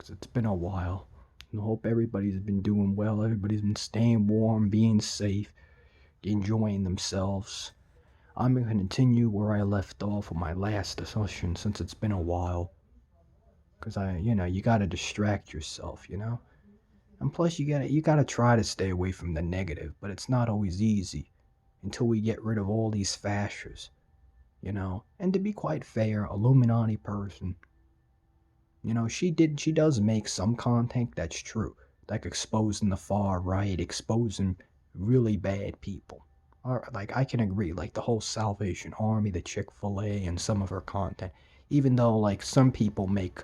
because it's been a while. And I hope everybody's been doing well. Everybody's been staying warm, being safe, enjoying themselves. I'm going to continue where I left off with my last discussion since it's been a while. Because you got to distract yourself, And plus, you gotta try to stay away from the negative, but it's not always easy until we get rid of all these fascists, And to be quite fair, Illuminati person, she does make some content that's true, like exposing the far right, exposing really bad people. Or like I can agree, like the whole Salvation Army, the Chick-fil-A, and some of her content. Even though like some people make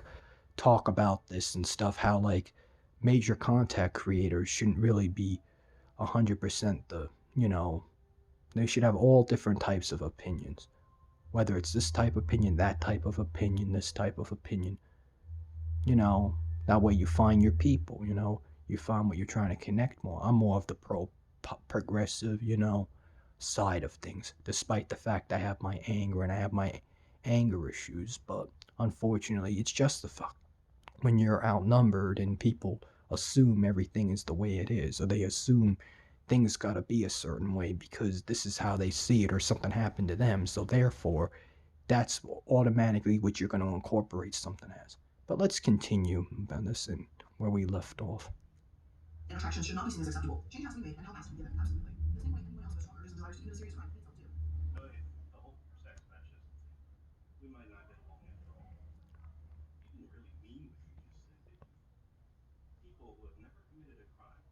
talk about this and stuff, how like major content creators shouldn't really be 100% they should have all different types of opinions. Whether it's this type of opinion, that type of opinion, this type of opinion. you know that way you find your people, you find what you're trying to connect more. I'm more of the progressive, side of things, despite the fact I have my anger and I have my anger issues. But unfortunately, it's just the fact when you're outnumbered and people assume everything is the way it is, or they assume things got to be a certain way because this is how they see it or something happened to them, so therefore that's automatically what you're going to incorporate something as. But let's continue on this and where we left off. And attraction should not be seen as acceptable. Change has to be made and help has to be given. Absolutely. The same way anyone else who is stronger doesn't desire to commit a serious crime, please don't do. The whole sex fascist thing. We might not get along after all. You didn't really mean what you just said, did you? People who have never committed a crime,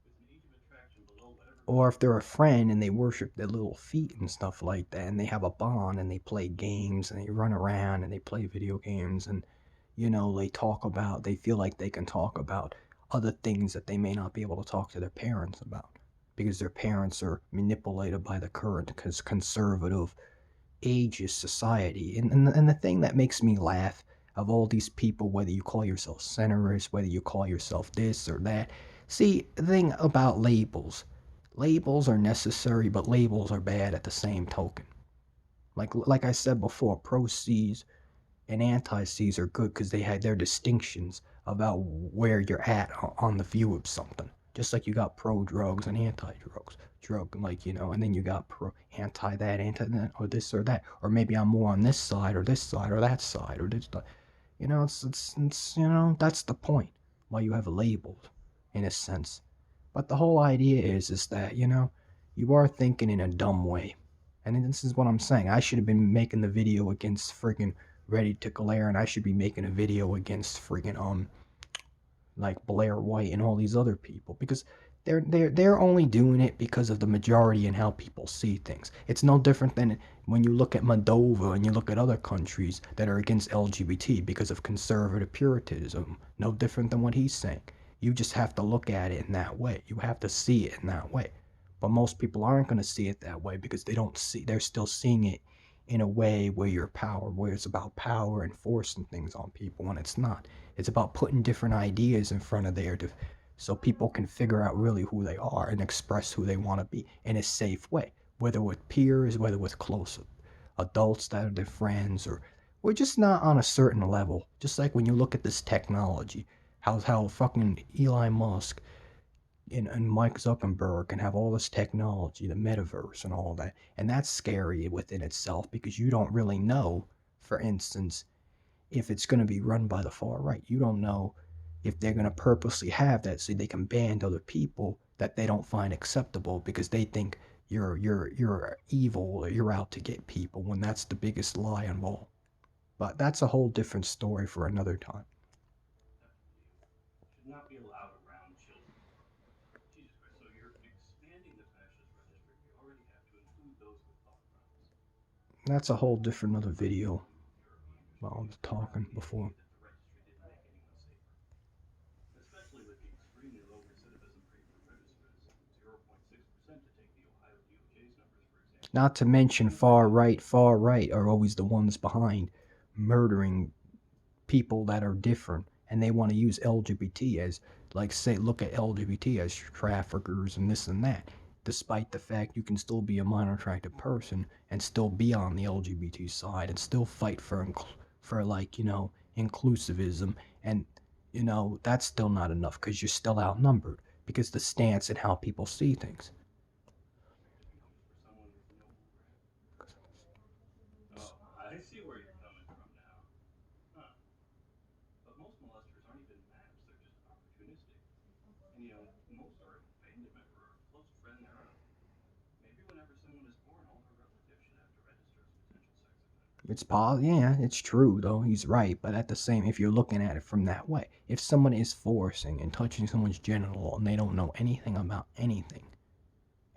with an age of attraction below whatever. Or if they're a friend and they worship their little feet and stuff like that, and they have a bond and they play games and they run around and they play video games, and they feel like they can talk about other things that they may not be able to talk to their parents about because their parents are manipulated by the current conservative ageist society. And the thing that makes me laugh of all these people, whether you call yourself centrist, whether you call yourself this or that, see, the thing about labels are necessary, but labels are bad at the same token. Like I said before, pro-Cs and anti-Cs are good because they had their distinctions about where you're at on the view of something. Just like you got pro-drugs and anti-drugs. And then you got anti that, or this or that. Or maybe I'm more on this side, or this side, or that side, or this. It's that's the point. Why you have labels, in a sense. But the whole idea is that, you are thinking in a dumb way. And this is what I'm saying. I should have been making the video against friggin' Ready to Glare, and I should be making a video against friggin' like Blair White and all these other people, because they're only doing it because of the majority and how people see things. It's no different than when you look at Moldova and you look at other countries that are against LGBT because of conservative puritanism. No different than what he's saying. You just have to look at it in that way. You have to see it in that way. But most people aren't going to see it that way because they're still seeing it in a way where it's about power and forcing things on people when it's not. It's about putting different ideas in front of there so people can figure out really who they are and express who they want to be in a safe way, whether with peers, whether with close adults that are their friends, or we're just not on a certain level. Just like when you look at this technology, how fucking Elon Musk and Mike Zuckerberg can have all this technology, the metaverse and all that. And that's scary within itself because you don't really know, for instance, if it's going to be run by the far right. You don't know if they're going to purposely have that so they can ban other people that they don't find acceptable because they think you're evil or you're out to get people, when that's the biggest lie involved. But that's a whole different story for another time. Should not be allowed around children. Jesus Christ, so you're expanding the fascist registry. You already have to include those with thought problems. That's a whole different other video. European Well, I was talking before. that the registry didn't make anyone safer. Especially with the extremely low recidivism rate for registrars, 0.6% to take the Ohio DOJ's numbers, for example. Not to mention far right are always the ones behind murdering people that are different, and they want to use LGBT as, like, say, look at LGBT as traffickers and this and that, despite the fact you can still be a minor attracted person and still be on the LGBT side and still fight for inclusivism. And you know, that's still not enough because you're still outnumbered because the stance and how people see things. Comes for someone with no. Oh, I see where you're coming from now. Huh. But most molesters aren't even maps, they're just opportunistic. And most are a family member or a close friend thereof. Maybe whenever someone is born, all their relatives should have to register as potential sex offenders. Yeah, it's true though. He's right, but at the same, if you're looking at it from that way, if someone is forcing and touching someone's genital and they don't know anything about anything,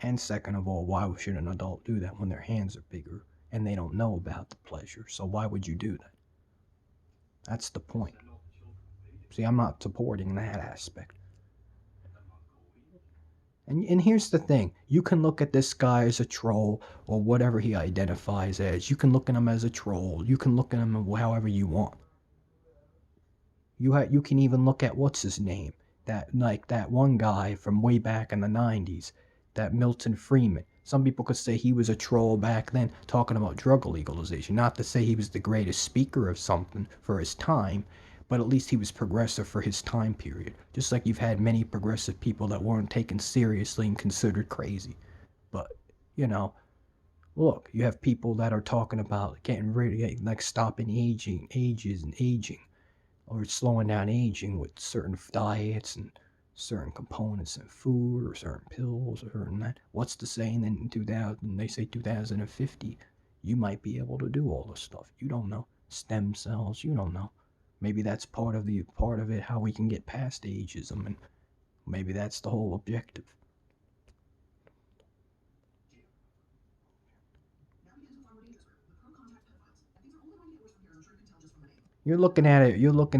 and second of all, why should an adult do that when their hands are bigger and they don't know about the pleasure? So why would you do that? That's the point. Send all the children away to See, I'm not supporting that aspect. let them not go weak. And here's the thing, you can look at this guy as a troll or whatever he identifies as. You can look at him as a troll. You can look at him however you want. You can even look at what's his name, that one guy from way back in the 90s, that Milton Freeman. Some people could say he was a troll back then talking about drug legalization. Not to say he was the greatest speaker of something for his time, but at least he was progressive for his time period. Just like you've had many progressive people that weren't taken seriously and considered crazy. But, you know, look, you have people that are talking about getting rid of, like stopping aging, or slowing down aging with certain diets and certain components in food or certain pills or certain that. What's the saying in 2000? They say 2050, you might be able to do all this stuff. You don't know. Stem cells, you don't know. Maybe that's part of it, how we can get past ageism, and maybe that's the whole objective. Now we get into a far more dangerous group, the pro-contact pedophiles. And things are only going to get worse from here, as I'm sure you can tell just from the name. You're looking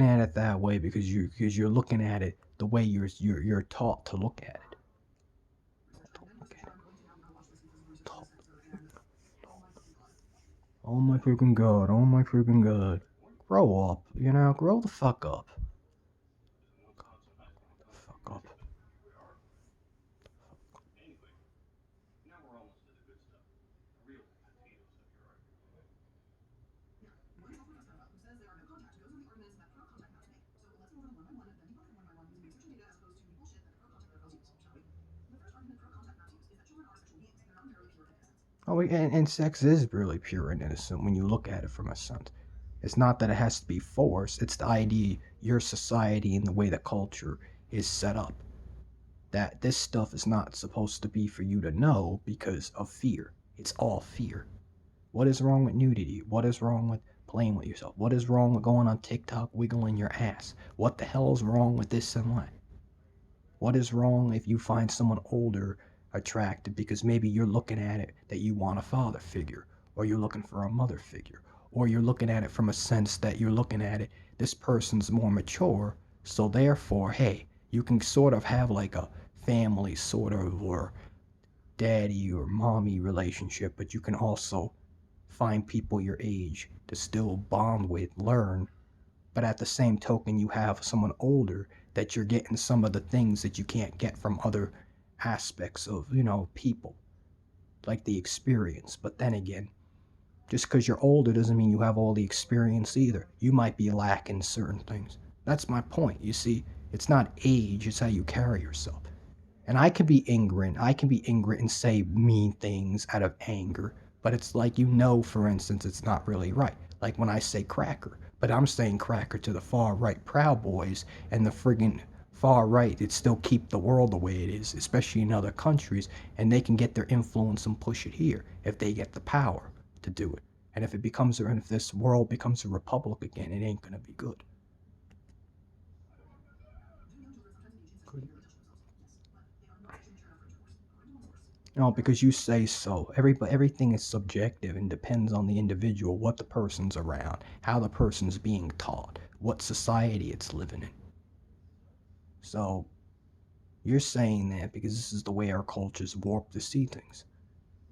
at it that way because you're looking at it the way you're taught to look at it. Research found many listeners are going to now be watch this because of the research Talk. sex or and oh my fucking god. Oh my freaking god, oh my freaking god. Grow up, grow the fuck up. It once not so nice when it comes to Fuck up. viewership, but here we are. Anyway, now we're almost to the good stuff. The real potatoes of your argument. Now, one self-professed pedophile who says there are no contacts goes over the arguments that pro-contact maps make. So let's go over them one by one, then debunk them one by one using research and data as opposed to bullshit that the pro-contact pedophiles use, shall we? The first argument pro-contact maps use is that children are sexual beings. They're not entirely pure and innocent. Oh, and sex is really pure and innocent when you look at it from a sense. It's not that it has to be forced, it's the idea your society and the way the culture is set up. That this stuff is not supposed to be for you to know because of fear. It's all fear. What is wrong with nudity? What is wrong with playing with yourself? What is wrong with going on TikTok wiggling your ass? What the hell is wrong with this and that? What is wrong if you find someone older attractive because maybe you're looking at it that you want a father figure, or you're looking for a mother figure, or you're looking at it from a sense that you're looking at it, this person's more mature, so therefore, hey, you can sort of have like a family sort of or daddy or mommy relationship, but you can also find people your age to still bond with, learn, but at the same token, you have someone older that you're getting some of the things that you can't get from other aspects of, people, like the experience. But then again, just because you're older doesn't mean you have all the experience either. You might be lacking certain things. That's my point. You see, it's not age, it's how you carry yourself. And I can be ignorant. I can be ignorant and say mean things out of anger. But it's like, for instance, it's not really right. Like when I say cracker. But I'm saying cracker to the far right Proud Boys, and the friggin' far right, it still keep the world the way it is, especially in other countries, and they can get their influence and push it here if they get the power to do it. And if this world becomes a republic again, it ain't gonna be good. Do young children sometimes engage in sexual behavior like touching themselves? Yes, but they are not sexually mature enough for intercourse, according to one source. No, because you say so. Everything is subjective and depends on the individual, what the person's around, how the person's being taught, what society it's living in. So, you're saying that because this is the way our culture's warped to see things.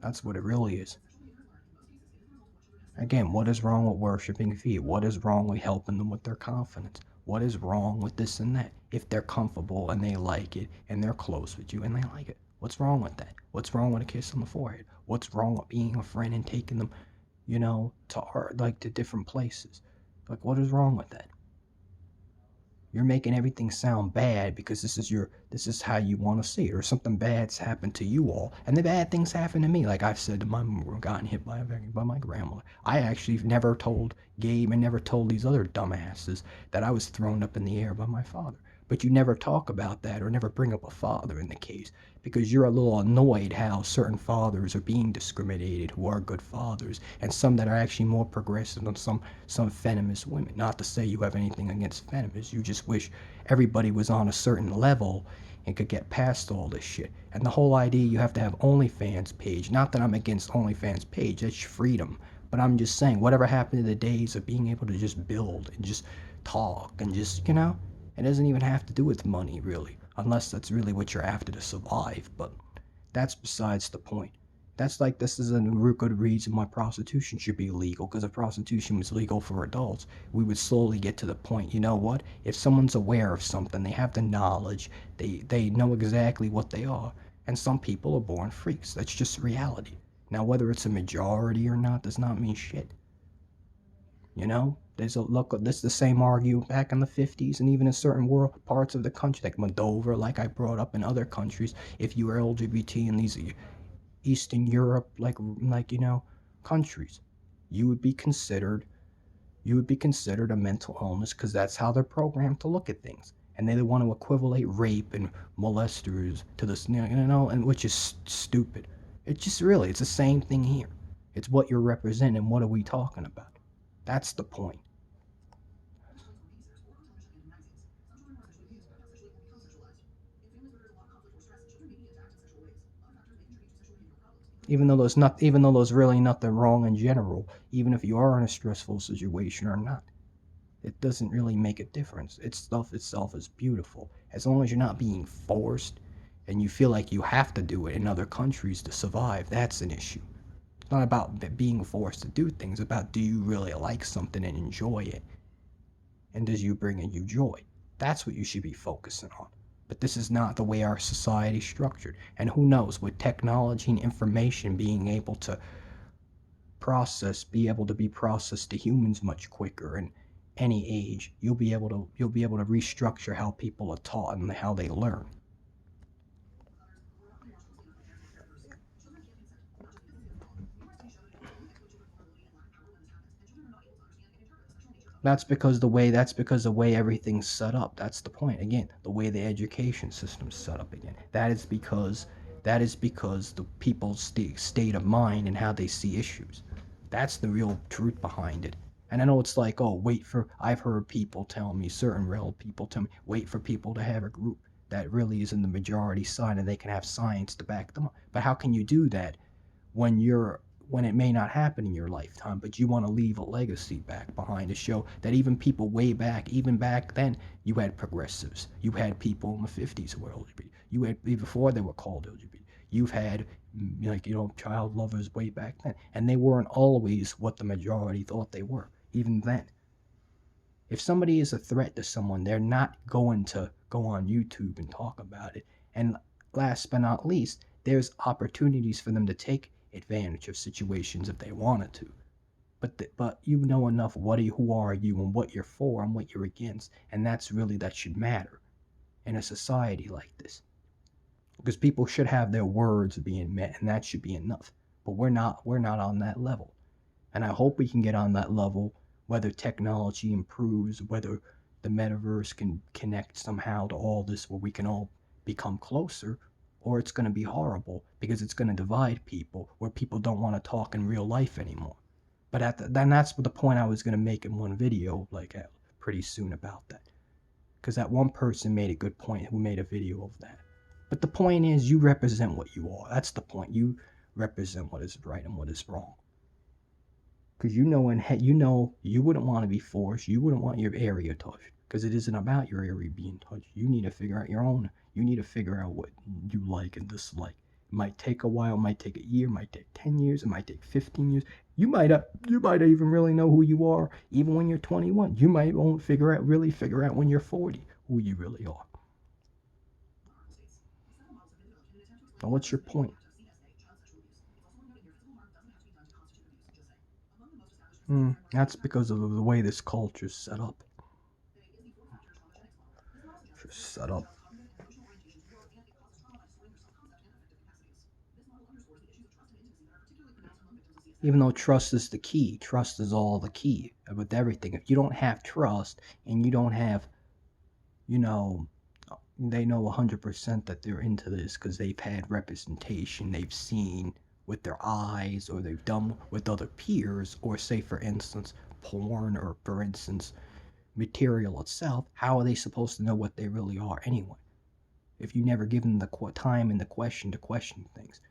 That's what it really is. Sexual behavior is learned. In most cases, it is the result of what children have seen. Again, what is wrong with worshiping feet? What is wrong with helping them with their confidence? What is wrong with this and that? If they're comfortable and they like it and they're close with you and they like it, what's wrong with that? What's wrong with a kiss on the forehead? What's wrong with being a friend and taking them, to art, like to different places? Like, what is wrong with that? You're making everything sound bad because this is how you want to see it, or something bad's happened to you all, and the bad things happen to me. Like I've said to my gotten hit by my grandmother. I actually never told Gabe and never told these other dumbasses that I was thrown up in the air by my father. But you never talk about that or never bring up a father in the case because you're a little annoyed how certain fathers are being discriminated who are good fathers, and some that are actually more progressive than some feminist women. Not to say you have anything against feminists, you just wish everybody was on a certain level and could get past all this shit. And the whole idea you have to have OnlyFans page. Not that I'm against OnlyFans page, that's freedom. But I'm just saying, whatever happened to the days of being able to just build and just talk and just, it doesn't even have to do with money, really, unless that's really what you're after to survive. But that's besides the point. That's like this is a good reason why prostitution should be legal. Because if prostitution was legal for adults, we would slowly get to the point. You know what? If someone's aware of something, they have the knowledge, they know exactly what they are. And some people are born freaks. That's just reality. Now, whether it's a majority or not does not mean shit. There's a look. This is the same argument back in the 50s, and even in certain world parts of the country, like Moldova, like I brought up in other countries. If you were LGBT in these Eastern Europe, countries, you would be considered a mental illness because that's how they're programmed to look at things, and they want to equivalate rape and molesters to this, and which is stupid. It's just really, it's the same thing here. It's what you're representing. What are we talking about? That's the point. Even though there's really nothing wrong in general, even if you are in a stressful situation or not, it doesn't really make a difference. Its stuff itself is beautiful as long as you're not being forced and you feel like you have to do it in other countries to survive. That's an issue. It's not about being forced to do things. It's about, do you really like something and enjoy it, and does you bring you joy? That's what you should be focusing on. But this is not the way our society is structured. And who knows, with technology and information being able to be processed to humans much quicker in any age, you'll be able to restructure how people are taught and how they learn. That's because the way everything's set up. That's the point. Again, the way the education system's set up again. That is because the people's state of mind and how they see issues. That's the real truth behind it. And I know it's like, oh, I've heard people tell me, certain real people tell me, wait for people to have a group that really is in the majority side and they can have science to back them up. But how can you do that when it may not happen in your lifetime, but you want to leave a legacy back behind to show that even people way back, even back then, you had progressives. You had people in the 50s who were LGBT. You had, before they were called LGBT. You've had, child lovers way back then. And they weren't always what the majority thought they were, even then. If somebody is a threat to someone, they're not going to go on YouTube and talk about it. And last but not least, there's opportunities for them to take advantage of situations if they wanted to. But you know enough who are you and what you're for and what you're against, and that should matter in a society like this. Because people should have their words being met, and that should be enough. But we're not on that level. And I hope we can get on that level, whether technology improves, whether the metaverse can connect somehow to all this where we can all become closer, or it's going to be horrible because it's going to divide people where people don't want to talk in real life anymore. But then that's the point I was going to make in one video, pretty soon about that. Because that one person made a good point who made a video of that. But the point is, you represent what you are. That's the point. You represent what is right and what is wrong. Because you wouldn't want to be forced. You wouldn't want your area touched. Because it isn't about your area being touched. You need to figure out your own. You need to figure out what you like and dislike. It might take a while. It might take a year. It might take 10 years. It might take 15 years. You might even really know who you are even when you're 21. You might won't figure out when you're 40 who you really are. Now, what's your point? That's because of the way this culture's set up. Just set up. Even though trust is the key, trust is all the key with everything. If you don't have trust and you don't have, you know, they know 100% that they're into this because they've had representation, they've seen with their eyes, or they've done with other peers, or say, for instance, porn, or for instance, material itself. How are they supposed to know what they really are anyway? If you never give them the time and the question to question things.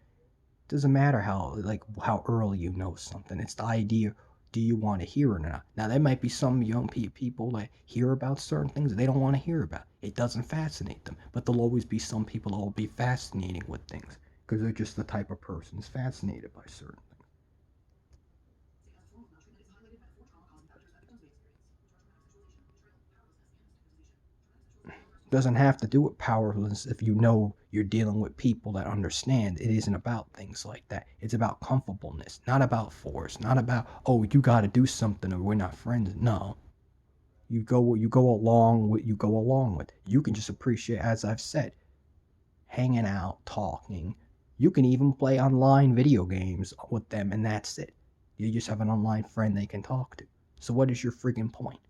Doesn't matter how early you know something. It's the idea, do you want to hear it or not? Now there might be some young people that hear about certain things they don't want to hear about. It doesn't fascinate them. But there'll always be some people that will be fascinating with things because they're just the type of person that's fascinated by certain things. Doesn't have to do with powerlessness if you know you're dealing with people that understand. It isn't about things like that. It's about comfortableness, not about force, not about, oh, you got to do something or we're not friends. No, you go along with you can just appreciate, as I've said, hanging out, talking. You can even play online video games with them, and that's it. You just have an online friend they can talk to. So what is your friggin' point?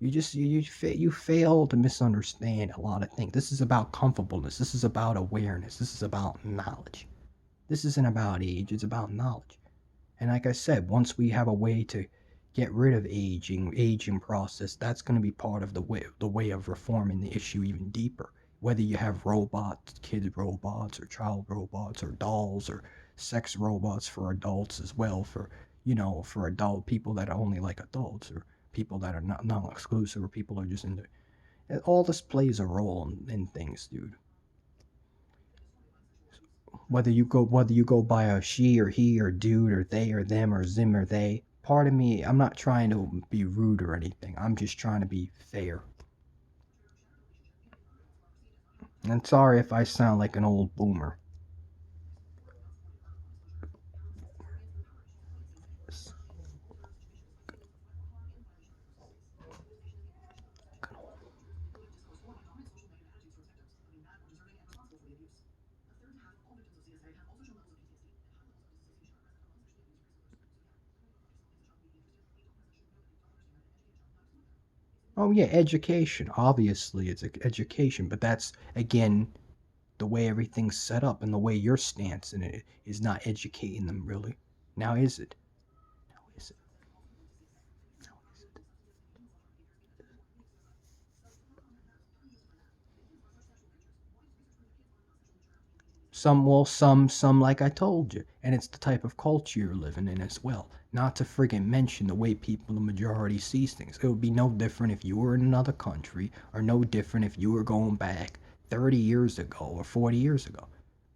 You fail to misunderstand a lot of things. This is about comfortableness. This is about awareness. This is about knowledge. This isn't about age. It's about knowledge. And like I said, once we have a way to get rid of aging process, that's going to be part of the way of reforming the issue even deeper. Whether you have robots, kid robots, or child robots, or dolls, or sex robots for adults as well, for adult people that are only like adults, or people that are not non-exclusive, or people are just into. All this plays a role in things, dude. Whether you go by a she or he or dude or they or them or zim or they. Part of me, I'm not trying to be rude or anything. I'm just trying to be fair. And sorry if I sound like an old boomer. Oh yeah, education. Obviously, it's education, but that's again the way everything's set up and the way your stance in it is not educating them really. Now is it? Now is it? Now is it? Some like I told you, and it's the type of culture you're living in as well. Not to friggin' mention the way people, the majority, sees things. It would be no different if you were in another country, or no different if you were going back 30 years ago or 40 years ago.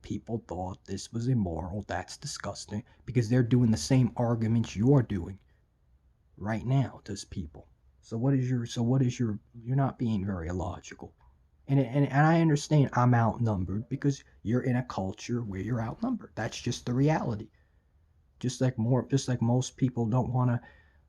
People thought this was immoral, that's disgusting, because they're doing the same arguments you're doing right now to people. You're not being very logical. And I understand I'm outnumbered because you're in a culture where you're outnumbered. That's just the reality. Just like most people don't want to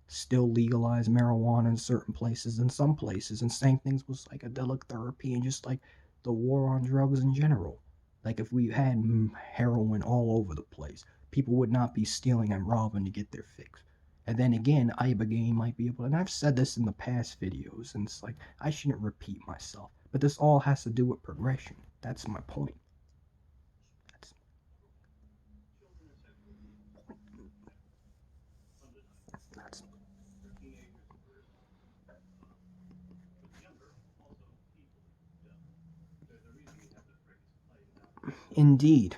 still legalize marijuana in certain places and some places, and same things with psychedelic therapy, and just like the war on drugs in general. Like if we had heroin all over the place, people would not be stealing and robbing to get their fix. And then again, ibogaine might be able, and I've said this in the past videos, and it's like I shouldn't repeat myself, but this all has to do with progression. That's my point. That's that's indeed.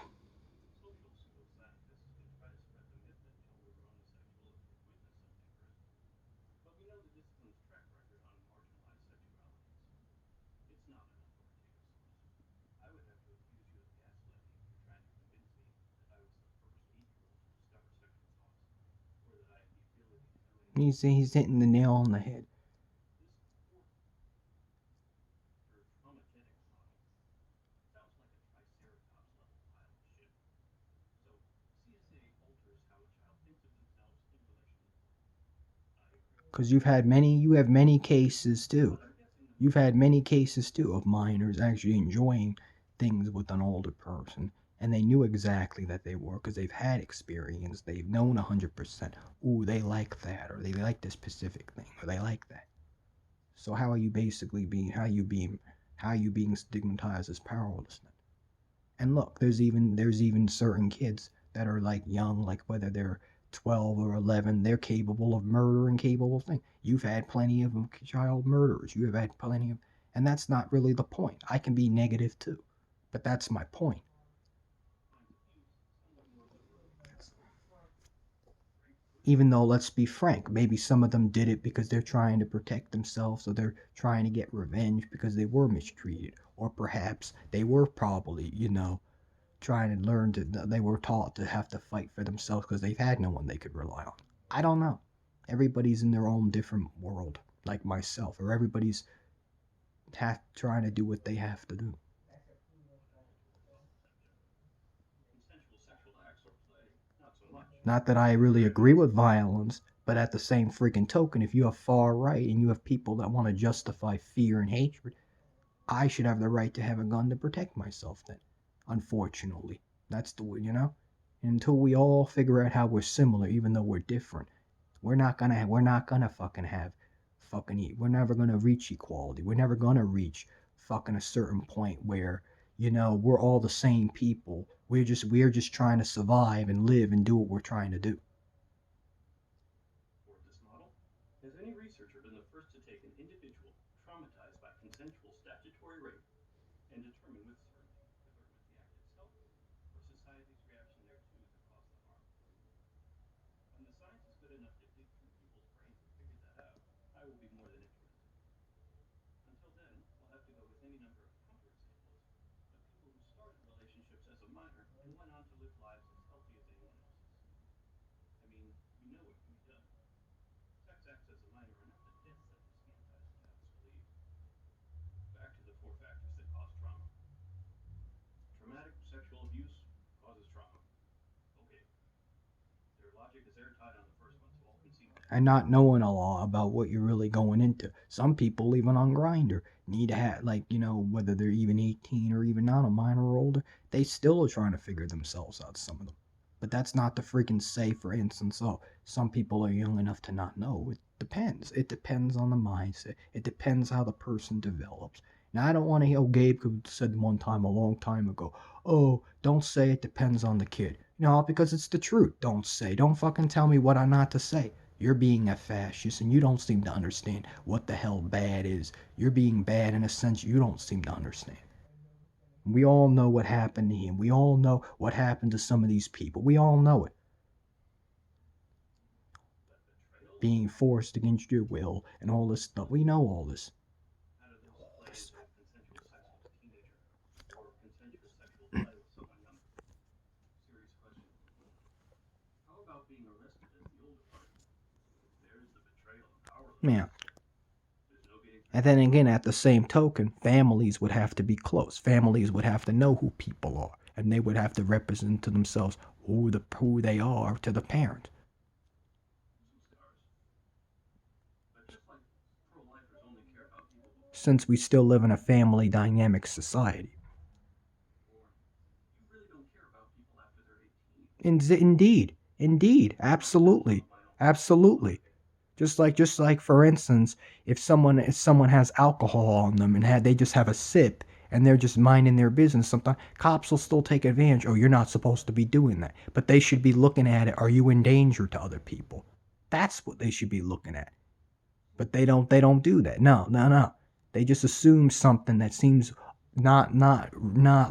He's hitting the nail on the head. Because you have many cases too. You've had many cases too of minors actually enjoying things with an older person, and they knew exactly that they were because they've had experience. They've known 100%. Ooh, they like that, or they like this specific thing, or they like that. So how are you basically being? How are you being stigmatized as powerless? And look, there's even certain kids that are like young, like whether they're 12 or 11, they're capable of murder and capable of things. You've had plenty of child murderers. You have had plenty of, and that's not really the point. I can be negative too, but that's my point. Even though, let's be frank, maybe some of them did it because they're trying to protect themselves or they're trying to get revenge because they were mistreated, or perhaps they were probably, trying to learn to, they were taught to have to fight for themselves because they've had no one they could rely on. I don't know. Everybody's in their own different world, like myself, or everybody's trying to do what they have to do. Consensual sexual acts or play, not so much. Not that I really agree with violence, but at the same freaking token, if you have far right and you have people that want to justify fear and hatred, I should have the right to have a gun to protect myself then. Unfortunately. That's the way, Until we all figure out how we're similar, even though we're different, we're not gonna fucking have fucking eat. We're never gonna reach equality. We're never gonna reach fucking a certain point where, we're all the same people. We're just trying to survive and live and do what we're trying to do. For this model, has any researcher been the first to take an individual traumatized by consensual statutory rape and determine with certainty whether it was the act itself or society's reaction thereto that caused the harm? When the science is good enough to dig through people's brains and figure that out, I will be more than interested. Until then, I'll have to go with any number of counterexamples of people who started relationships as a minor and went on to live lives as healthy as anyone else's. I mean, we know what can be done. Sex acts as a minor are not the death sentence the anti-Illuminautis believe. Back to the four factors that cause trauma. Traumatic sexual abuse causes trauma. Okay, their logic is airtight on the first one, so I'll concede that. And not knowing a lot about what you're really going into. Some people, even on Grinder, need to have, like, whether they're even 18 or even not a minor or older, they still are trying to figure themselves out, some of them. But that's not to freaking say, for instance, oh, some people are young enough to not know. It depends. It depends on the mindset. It depends how the person develops. Now, I don't want to hear, Gabe said one time, a long time ago, oh, don't say it depends on the kid. No, because it's the truth. Don't say. Don't fucking tell me what I'm not to say. You're being a fascist and you don't seem to understand what the hell bad is. You're being bad in a sense you don't seem to understand. We all know what happened to him. We all know what happened to some of these people. We all know it. Being forced against your will and all this stuff. We know all this. How did this play into consensual sex with a teenager or consensual sexual play with someone younger? Serious question. How about being arrested as the older party? There's the betrayal and powerlessness. Yeah. There's no getting And through then that. again, at the same token, families would have to be close. Families would have to know who people are, and they would have to represent to themselves who they are to the parent. Some scars. But just like pro-lifers only care about people before Since we still live in a family dynamic society. born, you really don't care about people after they're 18. Indeed, absolutely, absolutely. Just like for instance, if someone has alcohol on them and they just have a sip and they're just minding their business, sometimes cops will still take advantage. Oh, you're not supposed to be doing that, but they should be looking at it. Are you in danger to other people? That's what they should be looking at. But they don't do that. No, no, no. They just assume something that seems not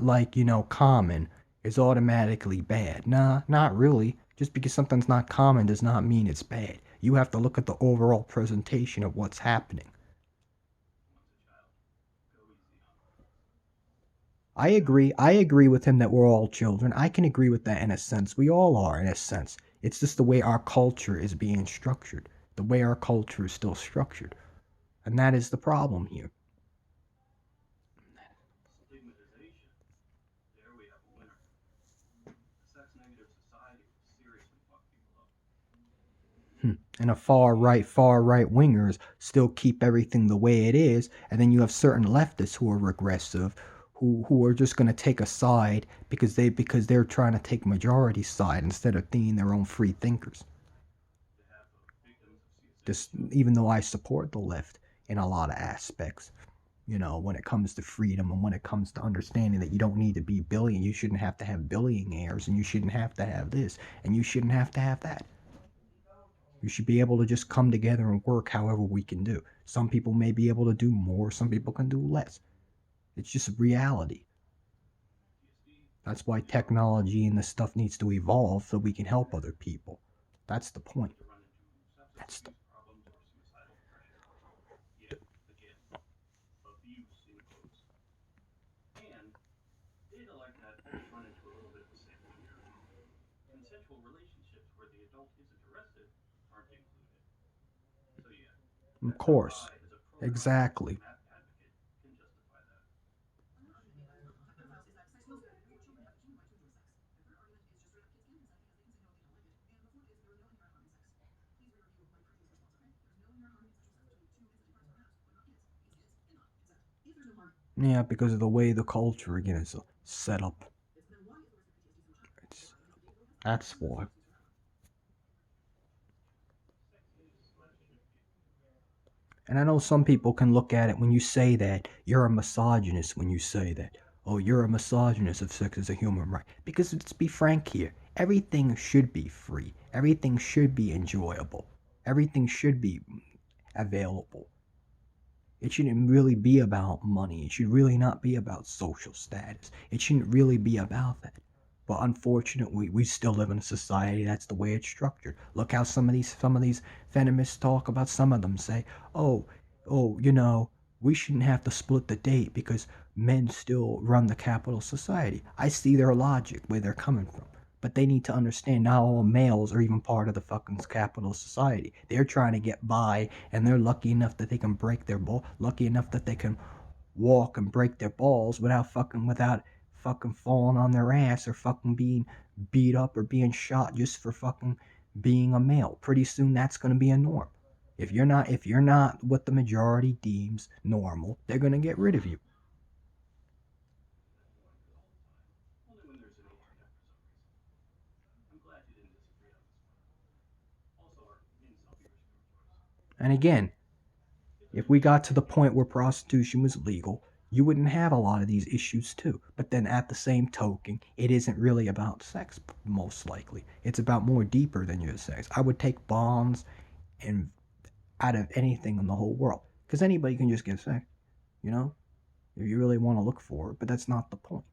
like, common is automatically bad. Nah, not really. Just because something's not common does not mean it's bad. You have to look at the overall presentation of what's happening. Once a child, go easy on them. I agree with him that we're all children. I can agree with that in a sense. We all are in a sense. It's just the way our culture is being structured. The way our culture is still structured. And that is the problem here. Stigmatization. There we have a winner. A sex-negative society will seriously fuck people up. And the far right wingers still keep everything the way it is, and then you have certain leftists who are regressive, who are just going to take a side because they're trying to take majority side instead of being their own free thinkers. Just even though I support the left in a lot of aspects, when it comes to freedom and when it comes to understanding that you don't need to be billion, you shouldn't have to have billionaires, and you shouldn't have to have this, and you shouldn't have to have that. You should be able to just come together and work however we can do. Some people may be able to do more, some people can do less. It's just reality. That's why technology and this stuff needs to evolve so we can help other people. That's the point. That's the Data like that run into a little bit of the same weird. Consensual relationships where the adult isn't arrested aren't included. So yeah, Of course. Exactly. advocate can justify that. Another argument made by pedophiles is that sex feels good, therefore children have a human right to enjoy sex. A third argument is just straight up kids can consent because they can say no if they don't like it. And before kids, there was no inherent harm in sex. Please re-review my previous response, okay? There's no inherent harm in sexual sex between two consenting parties, perhaps, but not kids. Because kids cannot consent. If there's no harm. Yeah, because of the way the culture again is set up. Then why is the risk of PTSD so high? It's, that's why. And I know some people can look at it when you say that, you're a misogynist when you say that. Oh, you're a misogynist if sex is a human right. Because let's be frank here, everything should be free. Everything should be enjoyable. Everything should be available. It shouldn't really be about money. It should really not be about social status. It shouldn't really be about that. But unfortunately, we still live in a society that's the way it's structured. Look how some of these feminists talk about. Some of them say, "Oh, we shouldn't have to split the date because men still run the capital society." I see their logic where they're coming from. But they need to understand not all males are even part of the fucking capitalist society. They're trying to get by, and they're lucky enough that they can break their ball, lucky enough that they can walk and break their balls without fucking falling on their ass or fucking being beat up or being shot just for fucking being a male. Pretty soon that's gonna be a norm. If you're not what the majority deems normal, they're gonna get rid of you. Only when there's an age gap for some reason. I'm glad you didn't disagree on this one. Also, our incel viewers can rejoice. And again, if we got to the point where prostitution was legal, you wouldn't have a lot of these issues too. But then at the same token, it isn't really about sex, most likely. It's about more deeper than your sex. I would take bonds and out of anything in the whole world. Because anybody can just get sex, you know, if you really want to look for it. But that's not the point,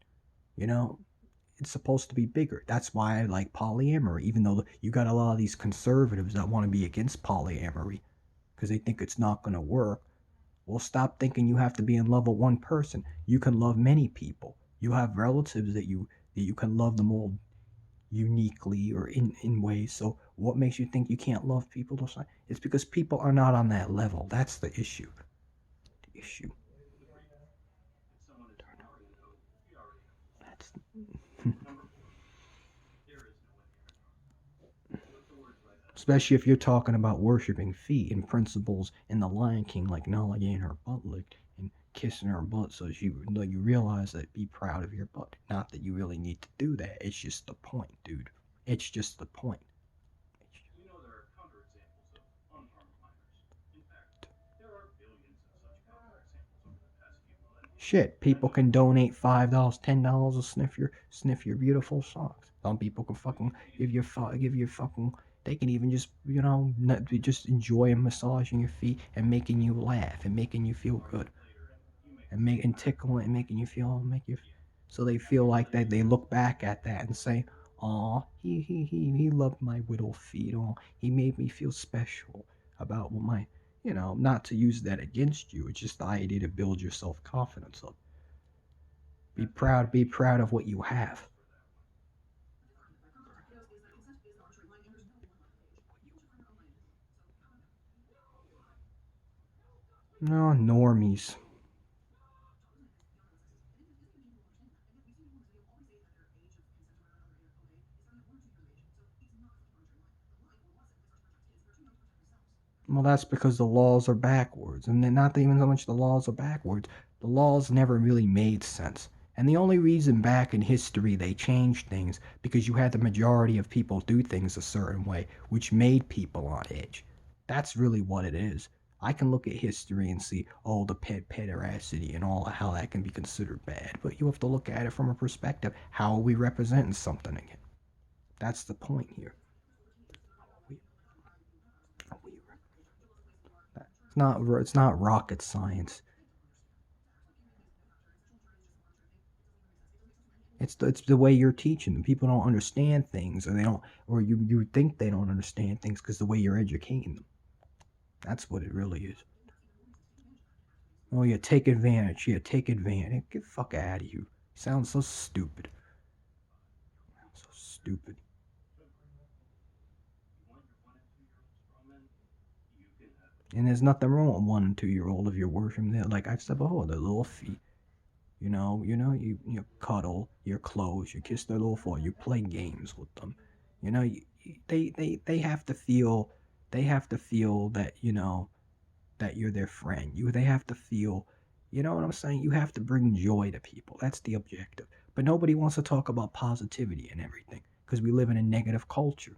you know. It's supposed to be bigger. That's why I like polyamory, even though you got a lot of these conservatives that want to be against polyamory because they think it's not going to work. Well, stop thinking you have to be in love with one person. You can love many people. You have relatives that you can love them all uniquely or in ways. So what makes you think you can't love people the same? It's because people are not on that level. That's the issue. The issue. If someone is already a no, we already know. That's Number 4. There is no inherent harm. Put the words right out. especially if you're talking about worshiping feet and principles in the Lion King, like Nala getting her butt licked and kissing her butt, so you realize that be proud of your butt. Not that you really need to do that. It's just the point, dude. It's just the point. We know there are counterexamples of unharmed minors. In fact, there are billions of such counterexamples over the past few millennia. Shit, people can donate $5, $10 to sniff your beautiful socks. Some people can fucking give you fucking. They can even just just enjoy massaging your feet and making you laugh and making you feel good and tickling and making you feel so they feel like that they look back at that and say, "Aw, he loved my little feet. Oh, he made me feel special about what my." Not to use that against you. It's just the idea to build your self confidence up. Be proud of what you have. A fifth argument by contact pedos is that consent is the arbitrary line and there's no one on the page. People should find their own line in it. So how about that? No, normies. Well, that's because the laws are backwards. And then not even so much the laws are backwards. The laws never really made sense. And the only reason back in history they changed things because you had the majority of people do things a certain way, which made people on edge. That's really what it is. I can look at history and see, oh, the pederasty and all how that can be considered bad. But you have to look at it from a perspective. How are we representing something again? That's the point here. We, we, it's not rocket science. It's the way you're teaching them. People don't understand things, or they don't, or you think they don't understand things because the way you're educating them. That's what it really is. Oh yeah, take advantage. Yeah, take advantage. Get the fuck out of you. Sounds so stupid. So stupid. You want your 1 and 2 year old straw men? You can have it. And there's nothing wrong with 1 and 2 year old if you're worshiping them. Like I've said before, their little feet. You cuddle, you close, you kiss their little foot, you play games with them. They have to feel, that that you're their friend. They have to feel, you know what I'm saying? You have to bring joy to people. That's the objective. But nobody wants to talk about positivity and everything because we live in a negative culture.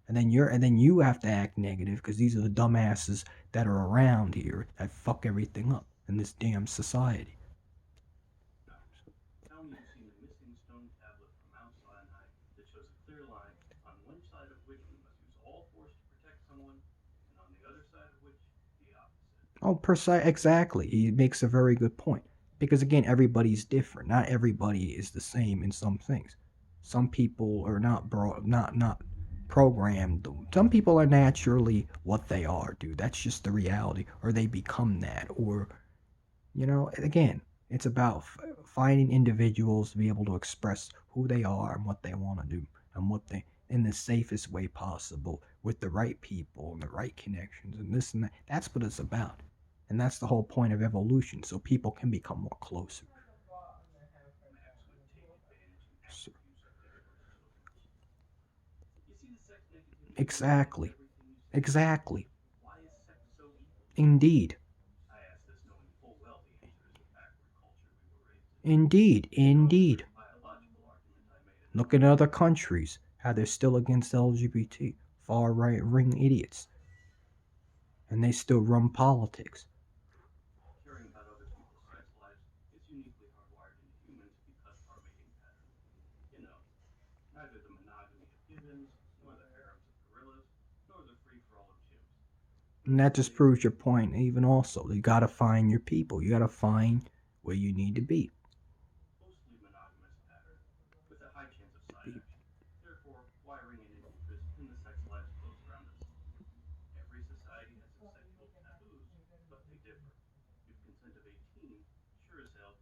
And then you have to act negative because these are the dumbasses that are around here that fuck everything up in this damn society. Now, tell me you've seen a missing stone tablet from Mount Sinai that shows a clear line on one side of which we must use all force to protect someone, and on the other side of which, the opposite. Oh, exactly. He makes a very good point because again, everybody's different. Not everybody is the same in some things. Some people are not programmed. Some people are naturally what they are, dude. That's just the reality, or they become that, or again, it's about finding individuals to be able to express who they are and what they want to do and what they in the safest way possible with the right people and the right connections and this and that. That's what it's about. And that's the whole point of evolution, so people can become more closer. Maps would take advantage and So, active use of different children. You see the sex negativity built into exactly. everything you say? Exactly. Why is sex so evil? Indeed. I ask this knowing full well the answer is the backward culture we were raised in. Indeed. You know it's a Indeed. very biological argument I made at the Look at beginning. other countries, how they're still against LGBT, far right ring idiots, and they still run politics. Caring about other people's sex lives is uniquely hardwired into humans because of our mating pattern. You know, neither the monogamy of gibbons, nor the harems of gorillas, nor the free for all of chimps. And that just Instead, proves your point, even also. You gotta find your people. You gotta find where you need to be. mostly monogamous pattern, with a high chance of side action, therefore wiring in an interest in the sex lives of those around us. Every society has its sexual taboos, but they differ. If consent of 18, sure as hell